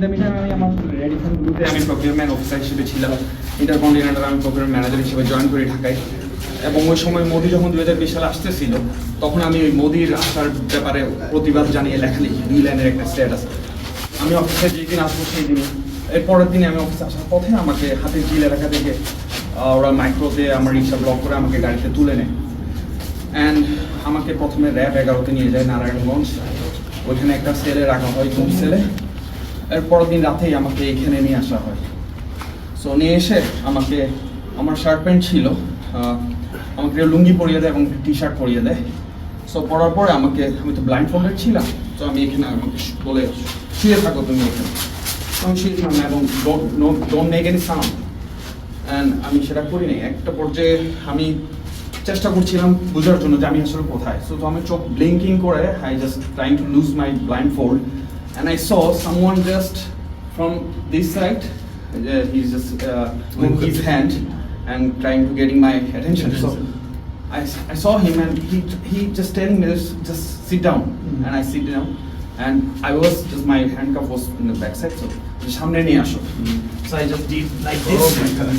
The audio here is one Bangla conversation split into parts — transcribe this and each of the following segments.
মিডিয়ামে আমি আমার রেডিফোন গ্রুপে আমি প্রকিউরমেন্ট অফিসার হিসেবে ছিলাম। ইন্টারকন্টিনেন্টাল আমি প্রকিউরমেন্ট ম্যানেজার হিসেবে জয়েন করি ঢাকায়। এবং ওই সময় মোদি যখন 2020 সালে আসতেছিল, তখন আমি ওই মোদির আসার ব্যাপারে প্রতিবাদ জানিয়ে লেখা লিখি, 2 লাইনের একটা স্ট্যাটাস। আমি অফিসে যেদিন আসবো সেই দিনই, এর পরের দিনে আমি অফিসে আসার পথে আমাকে হাতের ঝিল এলাকা থেকে ওরা মাইক্রোতে আমার রিক্সা ব্লক করে আমাকে গাড়িতে তুলে নেয়। অ্যান্ড আমাকে প্রথমে র্যাব 11-তে নিয়ে যায় নারায়ণগঞ্জ। ওইখানে একটা সেলে রাখা হয়, কোন সেলে। এর পরের দিন রাতেই আমাকে এখানে নিয়ে আসা হয়। সো নিয়ে এসে আমাকে, আমার শার্ট প্যান্ট ছিল, আমাকে লুঙ্গি পরিয়ে দেয় এবং টি শার্ট পরিয়ে দেয়। সো পরার পরে আমাকে, আমি তো ব্লাইন্ড ফোল্ডেড ছিলাম, তো আমি এখানে আমাকে বলে শুয়ে থাকো তুমি এখানে। আমি শুয়েছিলাম না এবং don't make any sound. And আমি সেটা করি নাই। একটা পর্যায়ে আমি চেষ্টা করছিলাম বোঝার জন্য যে আমি আসলে কোথায়। সো আমি চোখ ব্লিঙ্কিং করে I just trying to lose my blind fold and I saw someone just from this side, he's just moving his hand and trying to getting my attention. So I saw him and he just telling me just sit down. And I sit down and I was just, my handcuff was in the back side, so samne niye asho. So I just did like this. Oh my God.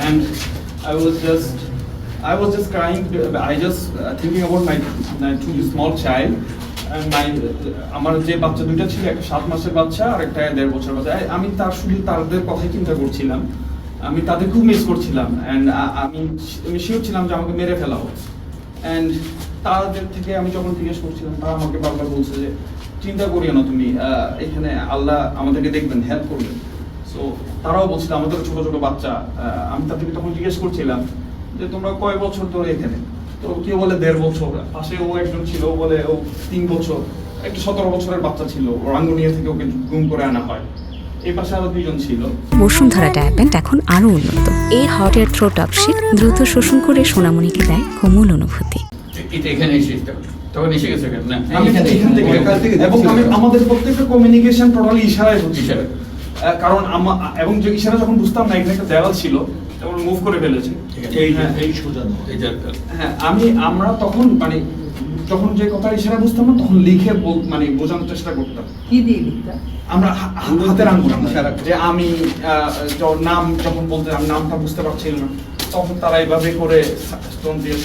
And I was just crying. I just thinking about my 2 small child. আমার যে বাচ্চা দুইটা ছিল, একটা 7 মাসের বাচ্চা আর একটা 1.5 বছরের বাচ্চা। আমি শুধু তাদের কথাই চিন্তা করছিলাম, আমি তাদের খুব মিস করছিলাম। অ্যান্ড আমি শিওর ছিলাম যে আমাকে মেরে ফেলা হবে। অ্যান্ড তাদের থেকে আমি যখন জিজ্ঞেস করছিলাম, তারা আমাকে বারবার বলছে যে চিন্তা করিও না তুমি, এখানে আল্লাহ আমাদেরকে দেখবেন, হেল্প করবেন। সো তারাও বলছিল, আমাদের ছোট ছোট বাচ্চা। আমি তাদেরকে তখন জিজ্ঞেস করছিলাম যে তোমরা কয় বছর ধরে এখানে? তো কেউ বলে 1.5 বছর, পাশে ও একজন ছিল, ও বলে ও 3 বছর, একটা 17 বছরের বাচ্চা ছিল, ও রাঙ্গুনিয়া থেকে ওকে গুম করে আনা হয়। এই পাশে আরো 2জন ছিল। বসুন্ধরা ডায়াপেন্ট এখন আরো উন্নত। এই হট এয়ার থ্রো টপশিট দ্রুত শোষণ করে সোনামণিকে দেয় কোমল অনুভূতি। এটা এখানে এসে তখন এসে গেছে না, আমি এখান থেকে এবং আমাদের প্রত্যেকটা কমিউনিকেশন টোটালি ইশারায় হচ্ছে। কারণ এবং যে ইশারা যখন বুঝতাম না এখানে একটা দেওয়াল ছিল, তখন মুভ করে ফেলেছে। এই সোজানো এটা। হ্যাঁ, আমরা তখন মানে যখন যে কথা ইশারা বুঝতাম না, তখন লিখে মানে বোঝানোর চেষ্টা করতাম। কি দিয়ে লিখতাম? আমরা হাতের আঙ্গুল যে আমি নাম যখন বলতে, আমি নামটা বুঝতে পারছিলাম না, তখন তারা এইভাবে করে স্টোন দিয়ে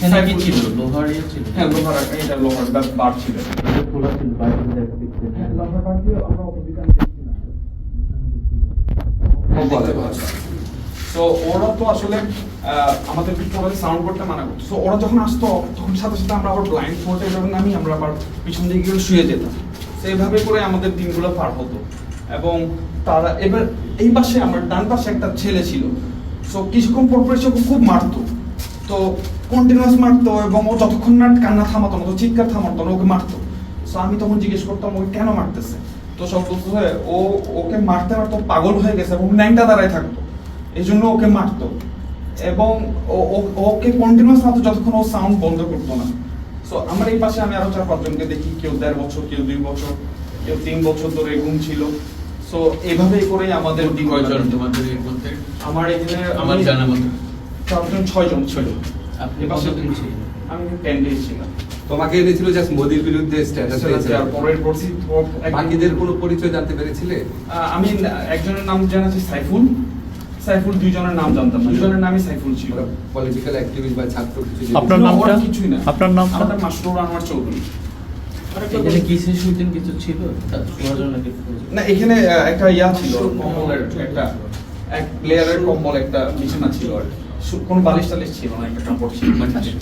এখানে কি ছিল? লোহার ছিল? হ্যাঁ, লোহার, এটা লোহার বার ছিল। খোলা ছিল, বাইরে দেখা দিচ্ছে। লোহার বার দিয়ে আমরা অপোজিশন তো ওরা তো আসলে আমাদের টোটালি সাউন্ড করতে মানা করতো। সো ওরা যখন আসতো, তখন সাথে সাথে আমরা আবার ব্লাইন্ড ফোল্ডে যখন আমরা আবার পিছন দিকে গিয়ে শুয়ে যেতাম। তো এইভাবে করে আমাদের দিনগুলো পার হতো। এবং তারা এবার এই পাশে, আমার ডান পাশে একটা ছেলে ছিল। সো কিছুক্ষণ পর পর খুব মারতো, তো কন্টিনিউয়াস মারতো এবং ও যতক্ষণ না কান্না থামাতো না, তো চিৎকার থামাতো না, ওকে মারতো। সো আমি তখন জিজ্ঞেস করতাম ওকে কেন মারতেছে। তো সব বলতে হয় ওকে মারতে মারতো পাগল হয়ে গেছে এবং ন্যাংটা দাঁড়ায় থাকতো, এই জন্য ওকে মারতো। এবং ওকে কন্টিনিউয়াস মারতো যতক্ষণ ও সাউন্ড বন্ধ করতো না। সো আমার এই পাশে আমি আরো 4-5 জনকে দেখি, কেউ 1.5 বছর, কেউ 2 বছর, কেউ 3 বছর ধরে ঘুম ছিল। সো এইভাবেই করেই আমাদের কয়জন তোমাদের এর মধ্যে? আমার এখানে আমার জানা মতো 6 জন ছিল। আপনি কতদিন ছিলেন? আমি 10 ডেজ ছিলাম। তোমাকে এনেছিল জাস্ট মোদির বিরুদ্ধে স্ট্যাটাস দিয়েছে, বাকিদের কোনো পরিচয় জানতে পেরেছিলে? আমি একজনের নাম জানাচ্ছি সাইফুল, 2 জনের নাম জানতাম না। 2 জনের নামই সাইফুল ছিল। পলিটিক্যাল অ্যাক্টিভিস্ট বা ছাত্র কিছু? আপনার নামটা? কিছুই না। আপনার নাম? আমাদের মাসরুর আনোয়ার চৌধুরী। এখানে কিসের শুটিং কিছু ছিল? সুজন নাকি? না, এখানে একটা ইয়া ছিল, কম্বলের একটা এক প্লেয়ারের কম্বল, একটা বিছানা ছিল আর কোন বালিশ টালিশ ছিল না, একটা কাপড় ছিল।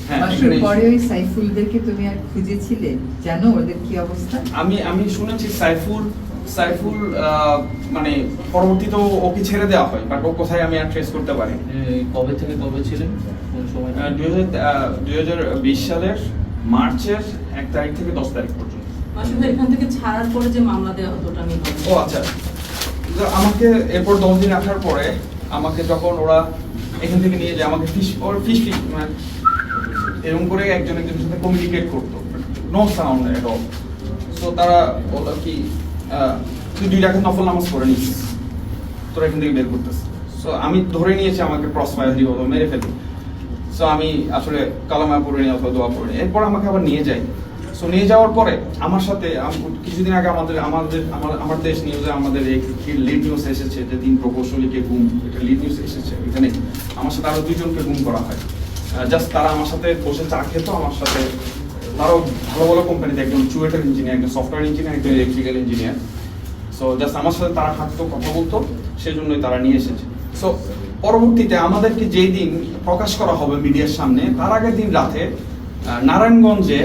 হ্যাঁ, পরে ওই সাইফুলদেরকে তুমি আর খুঁজেছিলে? জানো ওদের কি অবস্থা? আমি শুনেছি সাইফুল মানে পরবর্তীতে ওকে ছেড়ে দেওয়া হয়, বাট ও কোথায় আমি আর ট্রেস করতে পারি। কবে থেকে কবে ছিলেন, কোন সময়? 2020 সালের মার্চের 1 তারিখ থেকে 10 তারিখ পর্যন্ত। আসলে এখান থেকে ছাড়ার পরে যে মামলা দেওয়া হতো ওটা আমি ও আচ্ছা, আমাকে এরপর 10 দিন রাখার পরে আমাকে যখন ওরা এখান থেকে নিয়ে যায়, আমাকে ফিশ মানে এরকম করে একজনের সাথে কমিউনিকেট করতো, no sound at all. So তারা বলল কি তুই 2 রাকাত নফল নামাজ পড়ে নিস, তোরা এখান থেকে বের করতেছে। সো আমি ধরে নিয়েছি আমাকে ক্রস ফায়ার দিব, মেরে ফেলবে। সো আমি আসলে কালামা পড়ে নিই অথবা দোয়া পড়ে নিই। এরপর আমাকে আবার নিয়ে যাই। সো সো নিয়ে যাওয়ার পরে আমার সাথে কিছুদিন আগে আমার দেশ নিউজে আমাদের লিড নিউজ এসেছে যে 3 প্রকৌশলীকে গুম, এটা লিড নিউজ এসেছে। এখানে আমার সাথে আরো 2 জনকে গুম করা হয়। জাস্ট তারা আমার সাথে বসে চা খেতো, আমার সাথে তারাও ভালো ভালো কোম্পানিতে, একজন চুয়েটার ইঞ্জিনিয়ার, একজন সফটওয়্যার ইঞ্জিনিয়ার, একজন ইলেকট্রিক্যাল ইঞ্জিনিয়ার। সো জাস্ট আমার সাথে তারা হাঁটতো, কথা বলতো, সেই জন্যই তারা নিয়ে এসেছে। সো পরবর্তীতে আমাদেরকে যেই দিন প্রকাশ করা হবে মিডিয়ার সামনে, তার আগের দিন রাতে নারায়ণগঞ্জে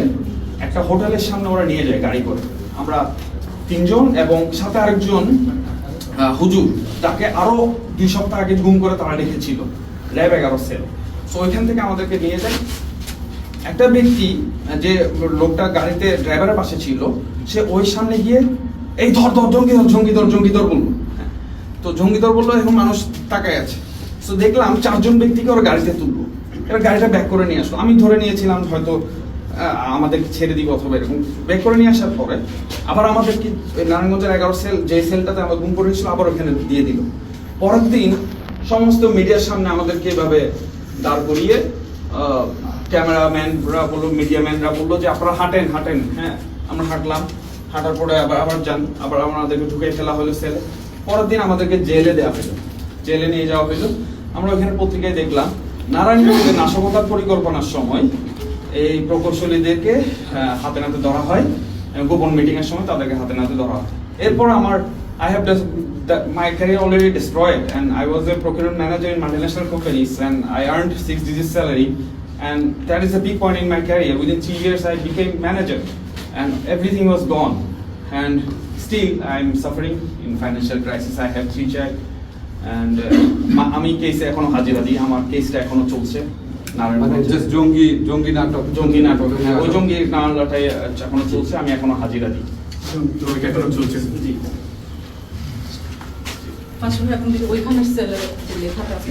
একটা হোটেলের সামনে ওরা নিয়ে যায় গাড়ি করে। আমরা 3 জন এবং সাথে আরেকজন হুজুর, যাকে আরো 2 সপ্তাহ আগে গুম করে তারা রেখেছিল ল্যাব 11 সেল। সো ওইখান থেকে আমাদেরকে নিয়ে যায়। একটা ব্যক্তি, যে লোকটা গাড়িতে ড্রাইভারের পাশে ছিল, সে ওই সামনে গিয়ে এই ধর ধর জঙ্গি ধর বললো। তো জঙ্গিদর বললো, এখন মানুষ তাকায় আছে। সো দেখলাম 4 জন ব্যক্তিকে ওরা গাড়িতে তুললো, এবার গাড়িটা ব্যাক করে নিয়ে আসলো। আমি ধরে নিয়েছিলাম হয়তো আমাদেরকে ছেড়ে দিব অথবা এরকম। ব্যাক করে নিয়ে আসার পরে আবার আমাদেরকে নারায়ণগঞ্জের 11 সেল, যে সেলটাতে আমরা গুম করেছিল, আবার ওখানে দিয়ে দিল। পরের দিন সমস্ত মিডিয়ার সামনে আমাদেরকে এভাবে দাঁড় করিয়ে ক্যামেরাম্যানরা বললো, মিডিয়াম্যানরা বললো যে আপনারা হাঁটেন। হ্যাঁ, আমরা হাঁটলাম। হাঁটার পরে আবার যান, আবার আমাদেরকে ঢুকে ফেলা হলো সেলে। পরের দিন আমাদেরকে জেলে দেওয়া হলো, জেলে নিয়ে যাওয়া হলো। আমরা ওখানে পত্রিকায় দেখলাম নারায়ণগঞ্জে নাশকতার পরিকল্পনার সময় এই প্রকৌশলীদেরকে হাতে নাতে ধরা হয়, গোপন মিটিং এর সময় তাদেরকে হাতে নাতে ধরা হয়। এরপর আমার my career already destroyed, and I was a procurement manager in multinational companies, and I earned 6-digit salary, and that is a big point in my career. Within 3 years I became manager, and everything was gone, and still I'm suffering in financial crisis. I have 3 child, and আমি কেসে এখনো হাজিরা দিই, আমার কেসটা এখনো চলছে মানে জাস্ট জঙ্গি নাটক হ্যাঁ, ওই জঙ্গি নাটকটাই এখনো চলছে, আমি এখনো হাজিরা দিই। এখনো চলছে। জি। পাশাপাশি এখন ওইখানে সেলের যে লেখাটা আছে